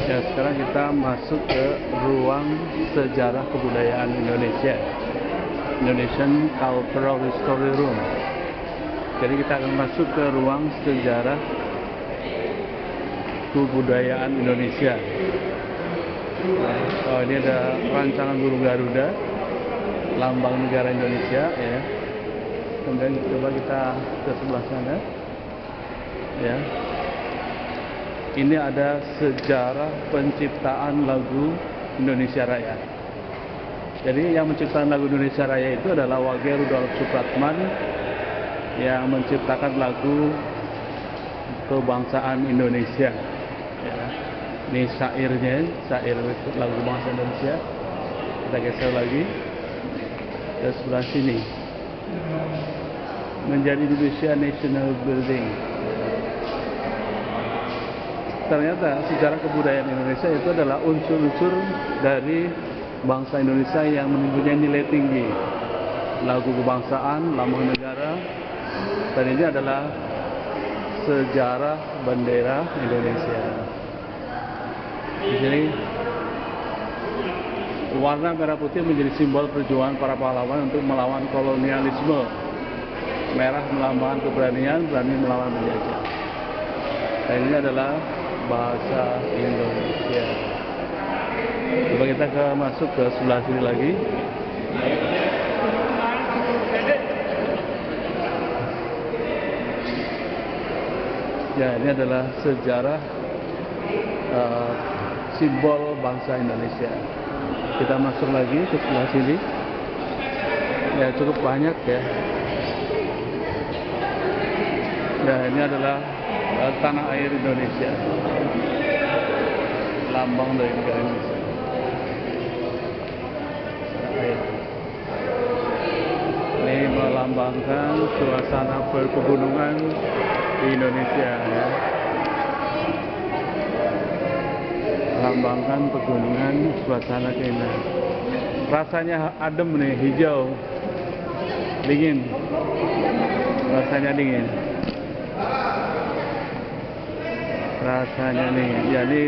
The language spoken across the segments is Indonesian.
Ya, sekarang kita masuk ke ruang sejarah kebudayaan Indonesia, Indonesian Cultural History Room. Jadi kita akan masuk ke ruang sejarah kebudayaan Indonesia. Oh, ini ada rancangan burung Garuda, lambang negara Indonesia, ya. Kemudian coba kita ke sebelah sana, ya. Ini ada sejarah penciptaan lagu Indonesia Raya. Jadi yang menciptakan lagu Indonesia Raya itu adalah Wage Rudolf Supratman yang menciptakan lagu kebangsaan Indonesia. Ya. Ini syairnya, syair lagu bangsa Indonesia. Kita geser lagi ke sebelah sini. Menjadi Indonesia National Building. Ternyata sejarah kebudayaan Indonesia itu adalah unsur-unsur dari bangsa Indonesia yang mempunyai nilai tinggi. Lagu kebangsaan, lambang negara, dan ini adalah sejarah bendera Indonesia. Di sini warna merah putih menjadi simbol perjuangan para pahlawan untuk melawan kolonialisme. Merah melambangkan keberanian, berani melawan penjajah. Dan ini adalah bahasa Indonesia. Coba kita masuk ke sebelah sini lagi. Ya, ini adalah sejarah simbol bangsa Indonesia. Kita masuk lagi ke sebelah sini. Ya, cukup banyak ya. Ya, ini adalah tanah air Indonesia, lambang dari negara Indonesia. Air. Ini melambangkan suasana perkebunan di Indonesia, ya. Melambangkan pegunungan, suasana keindahan. Rasanya adem nih, hijau, dingin. Rasanya dingin. Rasanya nih, jadi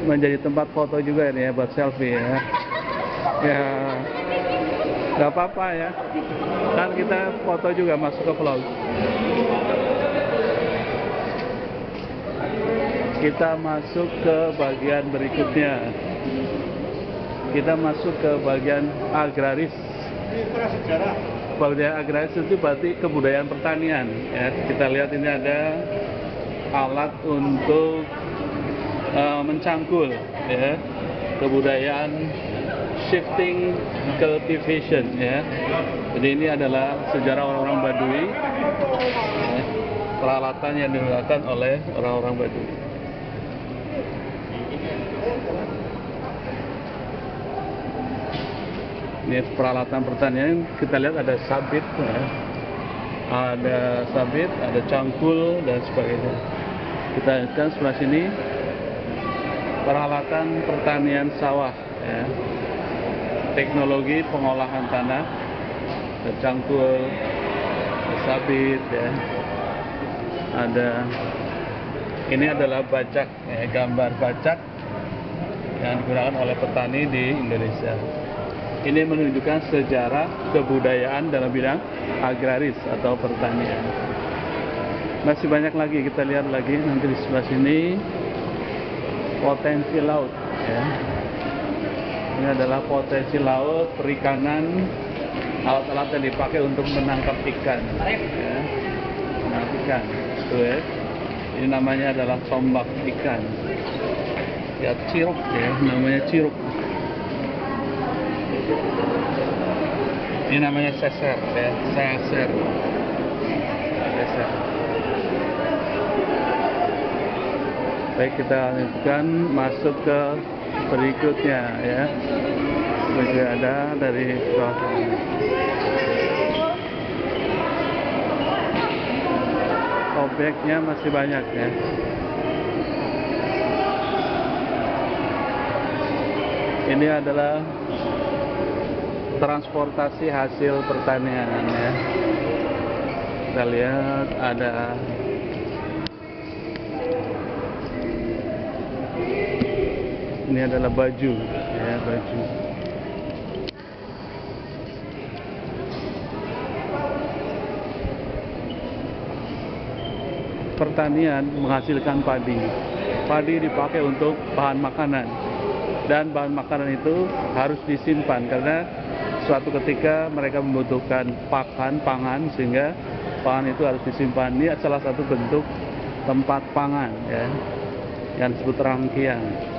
menjadi tempat foto juga ini ya, buat selfie ya. Ya, nggak apa-apa ya. Kan kita foto juga masuk ke vlog. Kita masuk ke bagian berikutnya. Kita masuk ke bagian agraris. Bagian agraris itu berarti kebudayaan pertanian. Ya, kita lihat ini ada alat untuk mencangkul, ya, kebudayaan shifting cultivation, ya. Jadi ini adalah sejarah orang-orang Baduy, ya, peralatan yang digunakan oleh orang-orang Baduy. Ini peralatan pertanian, kita lihat ada sabit, ya. Ada sabit, ada cangkul dan sebagainya. Kita lihat sebelah sini peralatan pertanian sawah, ya. Teknologi pengolahan tanah, ada cangkul, ada sabit, ya. Ada, ini adalah bacak, ya, gambar bacak yang digunakan oleh petani di Indonesia. Ini menunjukkan sejarah kebudayaan dalam bidang agraris atau pertanian. Masih banyak lagi, kita lihat lagi nanti di sebelah sini potensi laut, ya. Ini adalah potensi laut, perikanan, alat-alat yang dipakai untuk menangkap ikan, ya. Menangkap ikan, tuh ya. Ini namanya adalah tombak ikan. Ya, ciruk ya, namanya ciruk. Ini namanya seser, ya, seser. Seser. Baik, kita lanjutkan masuk ke berikutnya, ya. Berikutnya ada dari kawasan. Objeknya masih banyak, ya. Ini adalah transportasi hasil pertanian, ya. Kita lihat ada Ini adalah baju, ya, baju. Pertanian menghasilkan padi. Padi dipakai untuk bahan makanan, dan bahan makanan itu harus disimpan karena suatu ketika mereka membutuhkan pangan, sehingga pangan itu harus disimpan. Ini salah satu bentuk tempat pangan, ya, yang disebut rangkiang.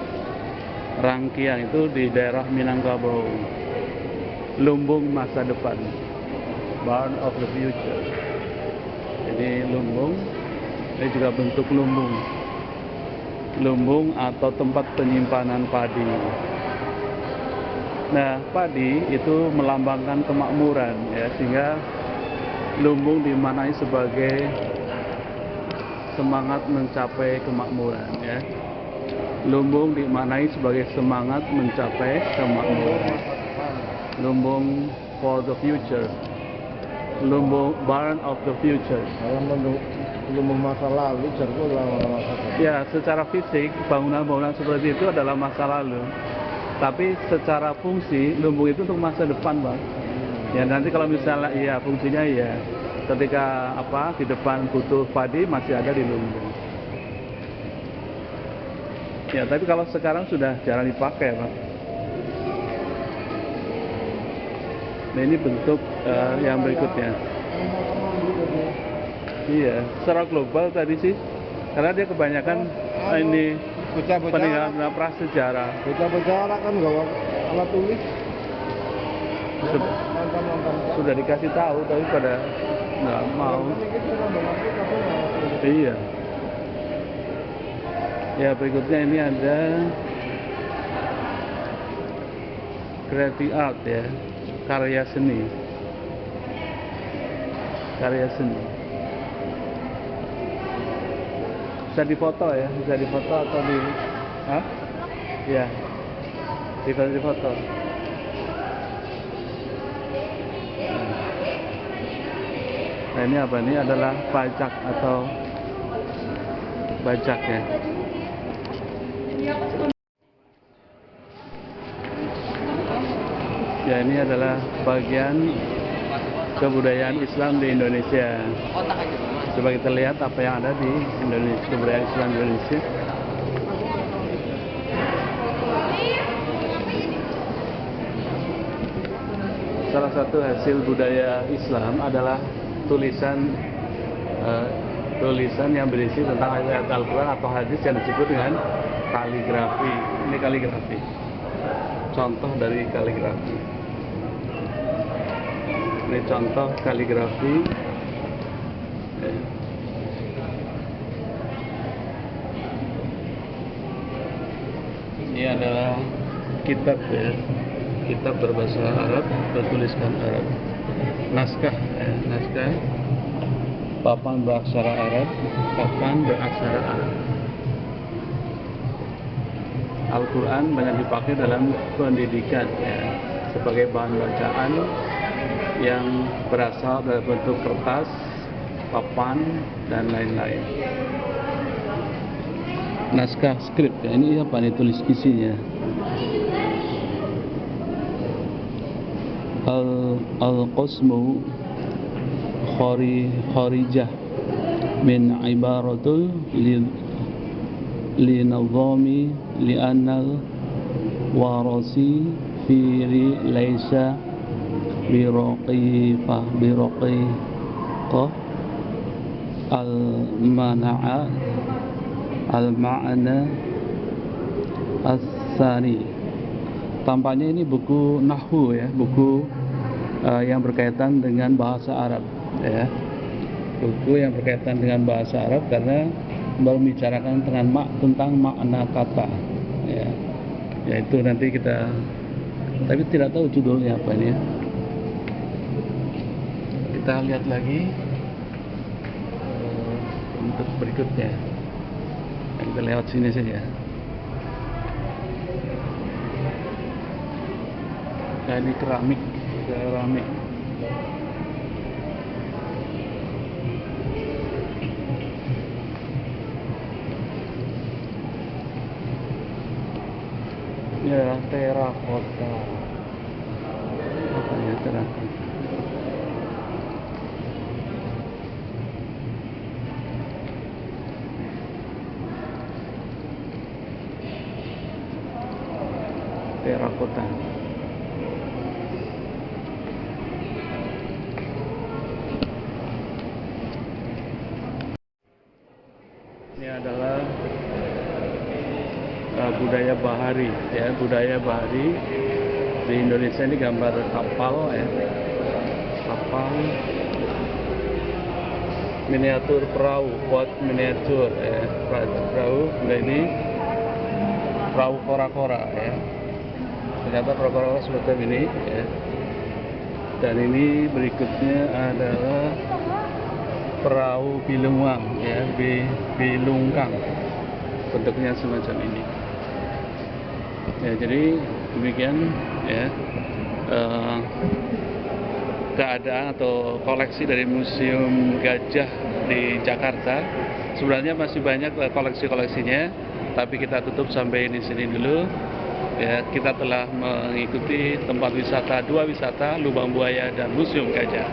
Rangkiang itu di daerah Minangkabau. Lumbung masa depan, barn of the future. Jadi lumbung, ini juga bentuk lumbung. Lumbung atau tempat penyimpanan padi. Nah, padi itu melambangkan kemakmuran, ya, sehingga lumbung dimaknai sebagai semangat mencapai kemakmuran, ya. Lumbung dimaknai sebagai semangat mencapai kemakmuran. Lumbung for the future. Lumbung barn of the future. Lumbung masa lalu, jargon masa depan. Ya, secara fisik bangunan-bangunan seperti itu adalah masa lalu. Tapi secara fungsi lumbung itu untuk masa depan, Bang. Ya, nanti kalau misalnya iya fungsinya iya. Ketika di depan butuh padi masih ada di lumbung. Ya, tapi kalau sekarang sudah jarang dipakai, Bang. Nah, ini bentuk yang berikutnya. Iya, secara global tadi sih, karena dia kebanyakan ini peninggalan prasejarah. Bocah-bocah kan nggak alat tulis. Sudah dikasih tahu, tapi pada nggak mau. Iya. Ya, berikutnya ini ada creative art, ya, karya seni. Karya seni. Bisa difoto, ya, bisa difoto atau di, ya, bisa difoto. Nah, ini apa? Ini adalah bajak atau bajak, ya. Ya, ini adalah bagian kebudayaan Islam di Indonesia. Coba kita lihat apa yang ada di Indonesia, kebudayaan Islam di Indonesia. Salah satu hasil budaya Islam adalah tulisan yang berisi tentang ayat Al-Quran atau hadis yang disebut dengan kaligrafi. Ini kaligrafi, contoh dari kaligrafi. Ini contoh kaligrafi. Ini adalah kitab, ya, kitab berbahasa Arab, bertuliskan Arab. Naskah, naskah, papan beraksara Arab, papan beraksara Arab. Al-Quran banyak dipakai dalam pendidikan, ya, sebagai bahan bacaan yang berasal dari bentuk kertas, papan, dan lain-lain. Naskah skrip, ya, ini apa nih tulis isinya? Al-qasmu kharijah min ibaratul li nazami li annal warasi fi laysa biroqifah al-mana'a al-ma'na as-sani. Tampaknya ini buku nahwu, ya, buku yang berkaitan dengan bahasa Arab, ya. Buku yang berkaitan dengan bahasa Arab karena membicarakan tentang makna kata, ya. Yaitu nanti kita, tapi tidak tahu judulnya apa ini, ya. Kita lihat lagi untuk berikutnya. Kita lewat sini saja. Nah, ini keramik. Ini adalah terakota. Apa ya terakota? Terakota. Ini adalah budaya bahari, ya, budaya bahari di Indonesia. Ini gambar kapal, ya, kapal miniatur perahu, buat miniatur, ya, perahu. Nah, ini perahu kora-kora, ya. Ternyata perahu kora-kora seperti ini, ya. Dan ini berikutnya adalah perahu bilungwang, ya, bilungkang, bentuknya semacam ini. Ya, jadi demikian, ya, keadaan atau koleksi dari Museum Gajah di Jakarta. Sebenarnya masih banyak koleksi-koleksinya, tapi kita tutup sampai di sini dulu. Ya, kita telah mengikuti tempat wisata, 2 wisata, Lubang Buaya dan Museum Gajah.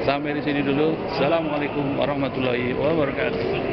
Sampai di sini dulu. Assalamualaikum warahmatullahi wabarakatuh.